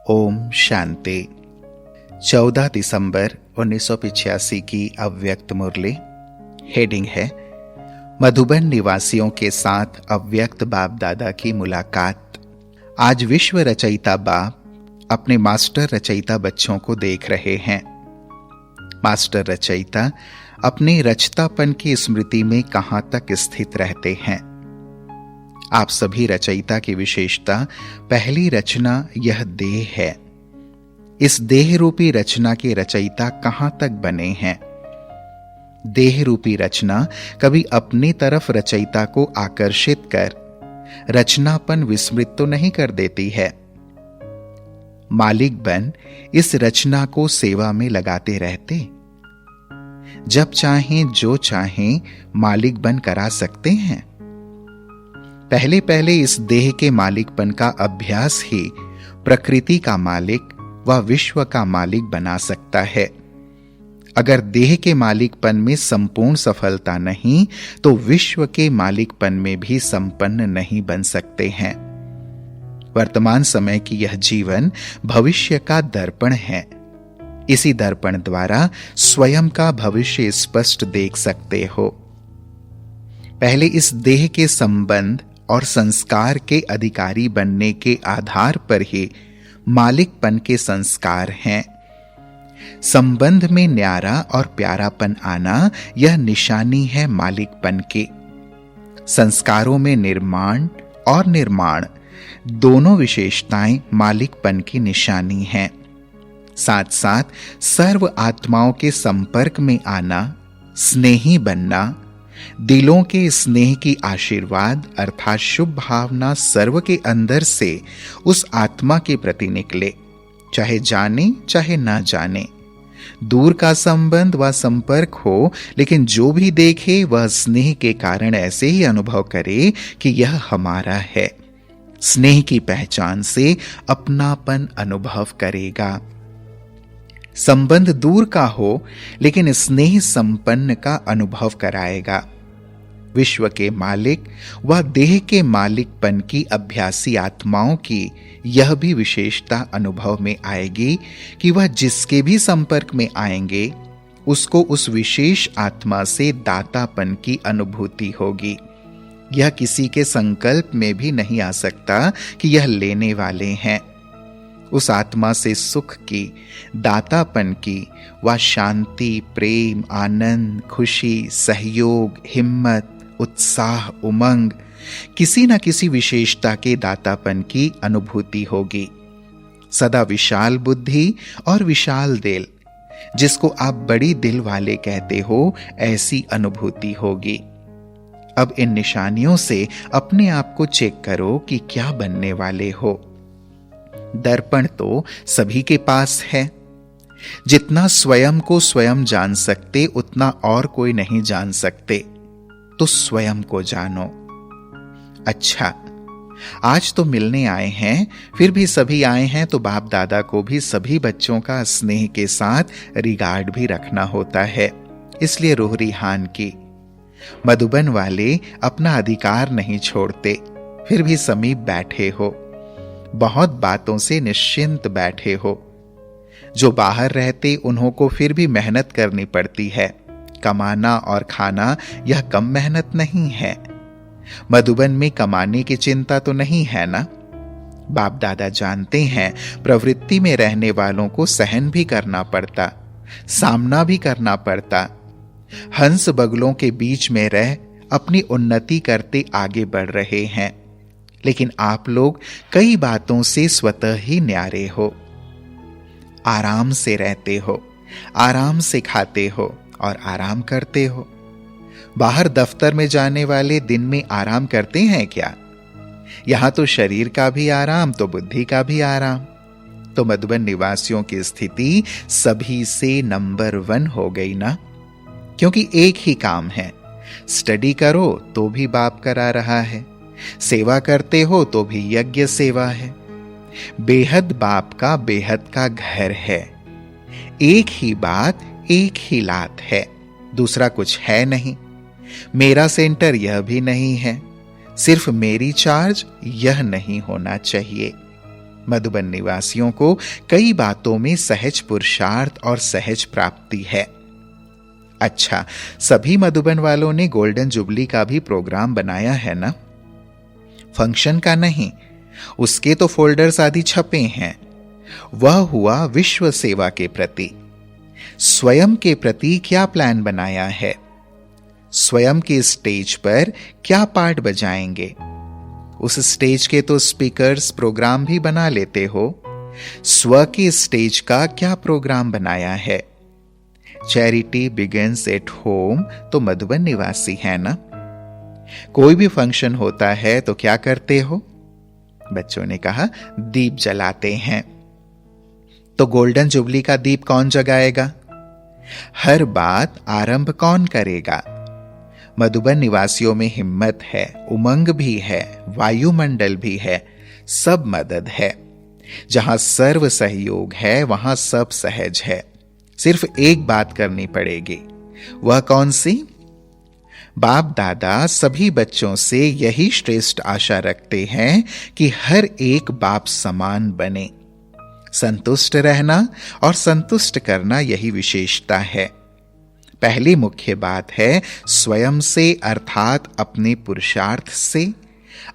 ओम शांति। 14 दिसंबर 1985 की अव्यक्त मुरली। हेडिंग है मधुबन निवासियों के साथ अव्यक्त बाप दादा की मुलाकात। आज विश्व रचयिता बाप अपने मास्टर रचयिता बच्चों को देख रहे हैं। मास्टर रचयिता अपने रचतापन की स्मृति में कहां तक स्थित रहते हैं। आप सभी रचयिता की विशेषता पहली रचना यह देह है। इस देह रूपी रचना के रचयिता कहां तक बने हैं। देह रूपी रचना कभी अपनी तरफ रचयिता को आकर्षित कर रचनापन विस्मृत तो नहीं कर देती है। मालिक बन इस रचना को सेवा में लगाते रहते। जब चाहें जो चाहें मालिक बन करा सकते हैं। पहले पहले इस देह के मालिकपन का अभ्यास ही प्रकृति का मालिक व विश्व का मालिक बना सकता है। अगर देह के मालिकपन में संपूर्ण सफलता नहीं तो विश्व के मालिकपन में भी संपन्न नहीं बन सकते हैं। वर्तमान समय की यह जीवन भविष्य का दर्पण है। इसी दर्पण द्वारा स्वयं का भविष्य स्पष्ट देख सकते हो। पहले इस देह के संबंध और संस्कार के अधिकारी बनने के आधार पर ही मालिकपन के संस्कार हैं। संबंध में न्यारा और प्यारापन आना यह निशानी है मालिकपन की। संस्कारों में निर्माण और निर्माण दोनों विशेषताएं मालिकपन की निशानी हैं। साथ साथ सर्व आत्माओं के संपर्क में आना, स्नेही बनना, दिलों के स्नेह की आशीर्वाद अर्थात शुभ भावना सर्व के अंदर से उस आत्मा के प्रति निकले, चाहे जाने चाहे ना जाने। दूर का संबंध व संपर्क हो, लेकिन जो भी देखे वह स्नेह के कारण ऐसे ही अनुभव करे कि यह हमारा है। स्नेह की पहचान से अपनापन अनुभव करेगा। संबंध दूर का हो लेकिन स्नेह संपन्न का अनुभव कराएगा। विश्व के मालिक व देह के मालिकपन की अभ्यासी आत्माओं की यह भी विशेषता अनुभव में आएगी कि वह जिसके भी संपर्क में आएंगे उसको उस विशेष आत्मा से दातापन की अनुभूति होगी। यह किसी के संकल्प में भी नहीं आ सकता कि यह लेने वाले हैं। उस आत्मा से सुख की, दातापन की व शांति, प्रेम, आनंद, खुशी, सहयोग, हिम्मत, उत्साह, उमंग, किसी न किसी विशेषता के दातापन की अनुभूति होगी। सदा विशाल बुद्धि और विशाल दिल, जिसको आप बड़ी दिल वाले कहते हो, ऐसी अनुभूति होगी। अब इन निशानियों से अपने आप को चेक करो कि क्या बनने वाले हो। दर्पण तो सभी के पास है। जितना स्वयं को स्वयं जान सकते उतना और कोई नहीं जान सकते। तो स्वयं को जानो। अच्छा, आज तो मिलने आए हैं, फिर भी सभी आए हैं तो बाप दादा को भी सभी बच्चों का स्नेह के साथ रिगार्ड भी रखना होता है। इसलिए रूह रिहान की। मधुबन वाले अपना अधिकार नहीं छोड़ते, फिर भी समीप बैठे हो। बहुत बातों से निश्चिंत बैठे हो। जो बाहर रहते उन्हों को फिर भी मेहनत करनी पड़ती है। कमाना और खाना यह कम मेहनत नहीं है। मधुबन में कमाने की चिंता तो नहीं है ना। बाप दादा जानते हैं प्रवृत्ति में रहने वालों को सहन भी करना पड़ता, सामना भी करना पड़ता। हंस बगलों के बीच में रह अपनी उन्नति करते आगे बढ़ रहे हैं। लेकिन आप लोग कई बातों से स्वतः ही न्यारे हो। आराम से रहते हो, आराम से खाते हो और आराम करते हो। बाहर दफ्तर में जाने वाले दिन में आराम करते हैं क्या? यहां तो शरीर का भी आराम तो बुद्धि का भी आराम। तो मधुबन निवासियों की स्थिति सभी से नंबर 1 हो गई ना। क्योंकि एक ही काम है। स्टडी करो तो भी बाप करा रहा है, सेवा करते हो तो भी यज्ञ सेवा है। बेहद बाप का बेहद का घर है। एक ही बात, एक ही लात है, दूसरा कुछ है नहीं। मेरा सेंटर यह भी नहीं है, सिर्फ मेरी चार्ज यह नहीं होना चाहिए। मधुबन निवासियों को कई बातों में सहज पुरुषार्थ और सहज प्राप्ति है। अच्छा, सभी मधुबन वालों ने गोल्डन जुबली का भी प्रोग्राम बनाया है ना? फंक्शन का नहीं, उसके तो फोल्डर्स आदि छपे हैं। वह हुआ विश्व सेवा के प्रति। स्वयं के प्रति क्या प्लान बनाया है? स्वयं के स्टेज पर क्या पार्ट बजाएंगे? उस स्टेज के तो स्पीकर्स प्रोग्राम भी बना लेते हो। स्व के स्टेज का क्या प्रोग्राम बनाया है? चैरिटी बिगिंस एट होम तो मधुबन निवासी है ना? कोई भी फंक्शन होता है तो क्या करते हो? बच्चों ने कहा दीप जलाते हैं। तो गोल्डन जुबली का दीप कौन जगाएगा? हर बात आरंभ कौन करेगा? मधुबन निवासियों में हिम्मत है, उमंग भी है, वायुमंडल भी है, सब मदद है। जहां सर्व सहयोग है वहां सब सहज है। सिर्फ एक बात करनी पड़ेगी। वह कौन सी? बाप दादा सभी बच्चों से यही श्रेष्ठ आशा रखते हैं कि हर एक बाप समान बने। संतुष्ट रहना और संतुष्ट करना यही विशेषता है। पहली मुख्य बात है स्वयं से, अर्थात अपने पुरुषार्थ से,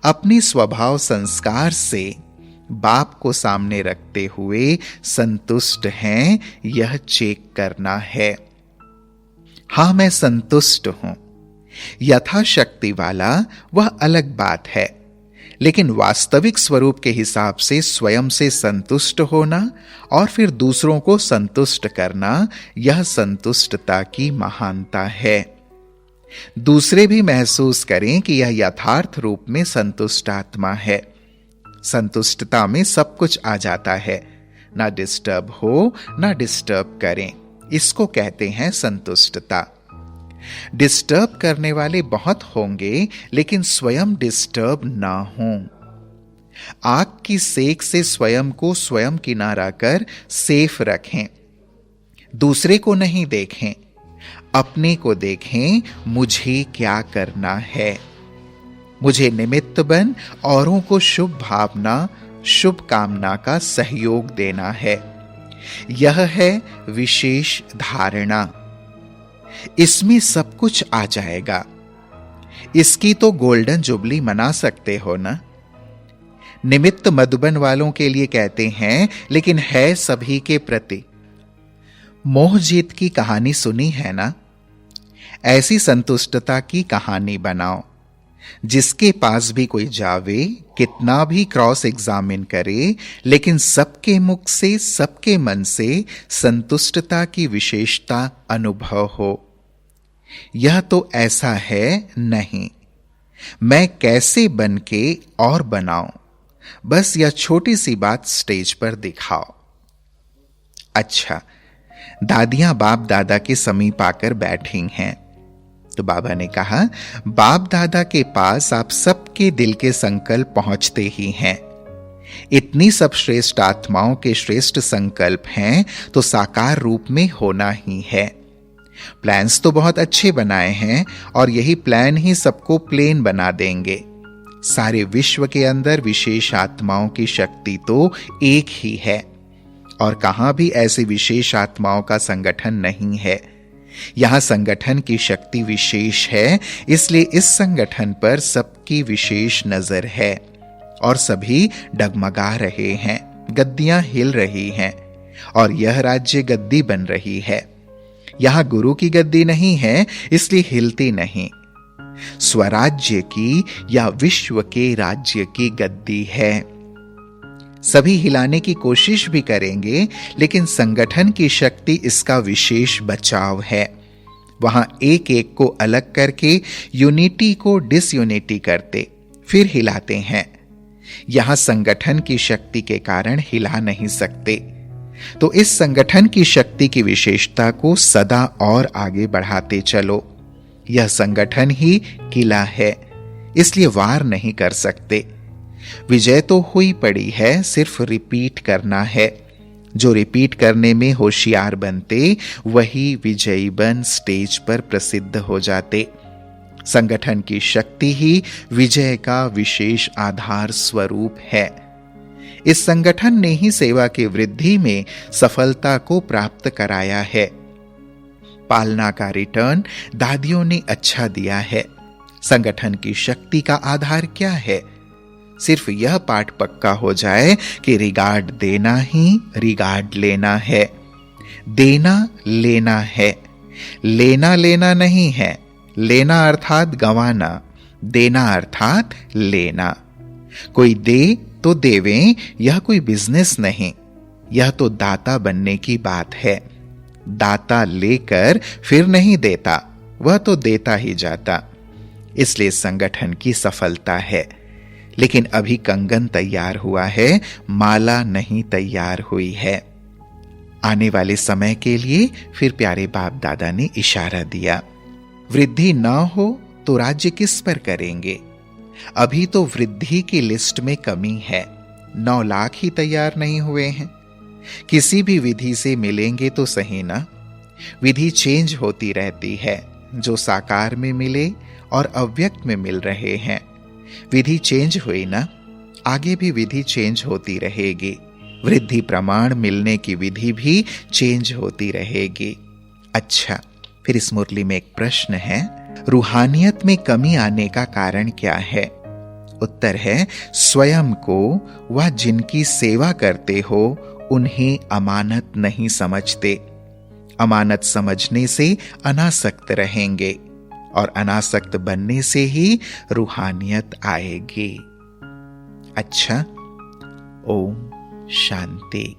अपने स्वभाव संस्कार से बाप को सामने रखते हुए संतुष्ट हैं, यह चेक करना है। हां, मैं संतुष्ट हूं, यथाशक्ति वाला वह अलग बात है, लेकिन वास्तविक स्वरूप के हिसाब से स्वयं से संतुष्ट होना और फिर दूसरों को संतुष्ट करना, यह संतुष्टता की महानता है। दूसरे भी महसूस करें कि यह यथार्थ रूप में संतुष्ट आत्मा है। संतुष्टता में सब कुछ आ जाता है, ना डिस्टर्ब हो ना डिस्टर्ब करें, इसको कहते हैं संतुष्टता। डिस्टर्ब करने वाले बहुत होंगे, लेकिन स्वयं डिस्टर्ब ना हों। आग की सेक से स्वयं को स्वयं किनारा कर सेफ रखें। दूसरे को नहीं देखें, अपने को देखें। मुझे क्या करना है? मुझे निमित्त बन औरों को शुभ भावना, शुभ कामना का सहयोग देना है। यह है विशेष धारणा। इसमें सब कुछ आ जाएगा। इसकी तो गोल्डन जुबली मना सकते हो ना? निमित्त मधुबन वालों के लिए कहते हैं, लेकिन है सभी के प्रति। मोह जीत की कहानी सुनी है ना? ऐसी संतुष्टता की कहानी बनाओ। जिसके पास भी कोई जावे, कितना भी क्रॉस एग्जामिन करे, लेकिन सबके मुख से, सबके मन से संतुष्टता की विशेषता अनुभव हो। यह तो ऐसा है नहीं, मैं कैसे बन के और बनाऊं, बस यह छोटी सी बात स्टेज पर दिखाओ। अच्छा, दादियां बाप दादा के समीप आकर बैठी हैं, तो बाबा ने कहा, बाप दादा के पास आप सबके दिल के संकल्प पहुंचते ही हैं। इतनी सब श्रेष्ठ आत्माओं के श्रेष्ठ संकल्प हैं, तो साकार रूप में होना ही है। प्लान्स तो बहुत अच्छे बनाए हैं, और यही प्लान ही सबको प्लेन बना देंगे। सारे विश्व के अंदर विशेष आत्माओं की शक्ति तो एक ही है, और कहां भी ऐसी विशेष आत्माओं का संगठन नहीं है। यहां संगठन की शक्ति विशेष है, इसलिए इस संगठन पर सबकी विशेष नजर है, और सभी डगमगा रहे हैं, गद्दियां हिल रही हैं, और यह राज्य गद्दी बन रही है। यहां गुरु की गद्दी नहीं है, इसलिए हिलती नहीं। स्वराज्य की या विश्व के राज्य की गद्दी है। सभी हिलाने की कोशिश भी करेंगे, लेकिन संगठन की शक्ति इसका विशेष बचाव है। वहां एक एक को अलग करके यूनिटी को डिसयूनिटी करते फिर हिलाते हैं। यहां संगठन की शक्ति के कारण हिला नहीं सकते, तो इस संगठन की शक्ति की विशेषता को सदा और आगे बढ़ाते चलो। यह संगठन ही किला है, इसलिए वार नहीं कर सकते। विजय तो हुई पड़ी है, सिर्फ रिपीट करना है। जो रिपीट करने में होशियार बनते, वही विजयी बन स्टेज पर प्रसिद्ध हो जाते। संगठन की शक्ति ही विजय का विशेष आधार स्वरूप है। इस संगठन ने ही सेवा की वृद्धि में सफलता को प्राप्त कराया है। पालना का रिटर्न दादियों ने अच्छा दिया है। संगठन की शक्ति का आधार क्या है? सिर्फ यह पाठ पक्का हो जाए कि रिगार्ड देना ही रिगार्ड लेना है। देना लेना है, लेना लेना नहीं है। लेना अर्थात गंवाना, देना अर्थात लेना। कोई दे तो देवें, यह कोई बिजनेस नहीं, यह तो दाता बनने की बात है। दाता लेकर फिर नहीं देता, वह तो देता ही जाता। इसलिए संगठन की सफलता है। लेकिन अभी कंगन तैयार हुआ है, माला नहीं तैयार हुई है। आने वाले समय के लिए फिर प्यारे बाप दादा ने इशारा दिया। वृद्धि ना हो तो राज्य किस पर करेंगे? अभी तो वृद्धि की लिस्ट में कमी है। 9 लाख ही तैयार नहीं हुए हैं। किसी भी विधि से मिलेंगे तो सही ना। विधि चेंज होती रहती है। जो साकार में मिले और अव्यक्त में मिल रहे हैं। विधि चेंज हुई ना, आगे भी विधि चेंज होती रहेगी। वृद्धि प्रमाण मिलने की विधि भी चेंज होती रहेगी। अच्छा, फिर इस मुरली में एक प्रश्न है, रूहानियत में कमी आने का कारण क्या है? उत्तर है, स्वयं को व जिनकी सेवा करते हो उन्हें अमानत नहीं समझते। अमानत समझने से अनासक्त रहेंगे और अनासक्त बनने से ही रूहानियत आएगी। अच्छा, ओम शांति।